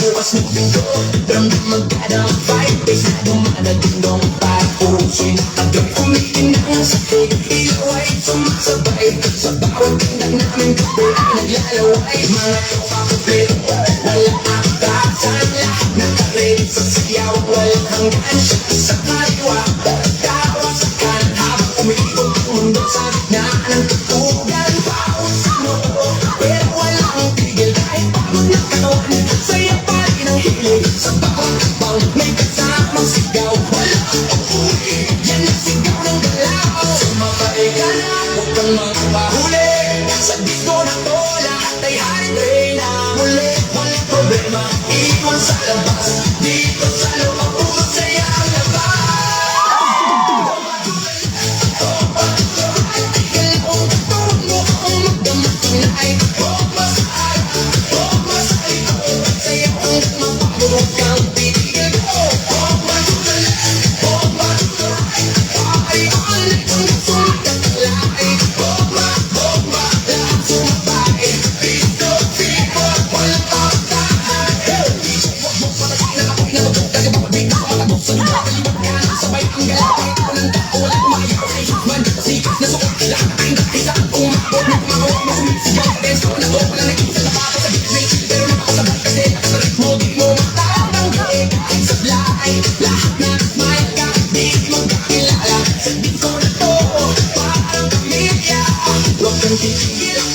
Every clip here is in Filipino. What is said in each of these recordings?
bukas ng linggo. Ramdam magkadang fight, isa dumadagindong papusin. Hanggang kumikinang ang sakit, iyo ay sumasabay. Sa bawat tindag namin kape ay naglalaway. Mga tropa ko pero walang akasan. Lahat nakaready sa siyaw, walang hanggan siya sa kaliwa. Tawa sa kanan habang umiikot ang mundo sa gitna ng tutugan. Bawat sa noo, pero walang tigil. Kahit pagod na katawan, saya pa rin ang hilig. Sa bawat kapal, may kasamang sigaw. Walang uuwi, yan ang sigaw ng galaw. Sumabay ka na, huwag kang magpahuli. Sa disco na to, lahat ay hari-day na muli. Walang problema, iwan sa labas. Dito sa loob, puro saya ang labas.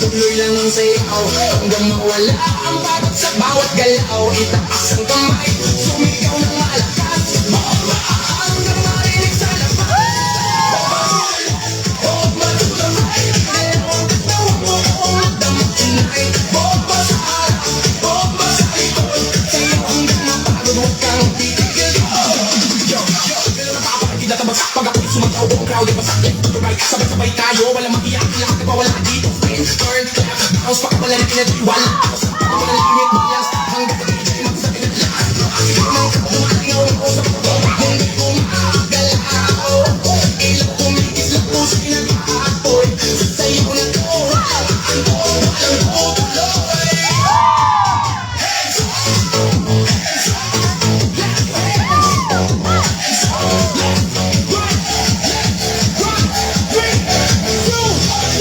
Tuloy lang ang sayaw hanggang mawala ang pagod sa bawat galaw. Itaas ang kamay, sumigaw ng malakas. Hanggang marinig sa labas. Magtutuloy, dalawang katawan mo kung magdamag tonight. Bomba sa harap, bomba sa likod. Sayaw hanggang mapagod, huwag kang titigil. Yo, gano'n nakakapagid na tabagsak. Pag ako'y sumagaw, buong crowd ay basakit. Sabay-sabay tayo, walang mag-iyak. Lahat nagpawala dito. Turn clap, bounce pa kapala rin pinag-iwala. Kapala rin pinag-iwala. Hanggang sa DJ magsabi ng lahat. Ikaw nang kumalingaw ng usap ko. Hindi ko makagalaw. Ilang kumikis lang puso pinag-aapoy. Sasayaw na to, ang to, walang tutuloy. Hands up, hands up. Left hand, hands up. Left, right, left, right, 3, 2, 1.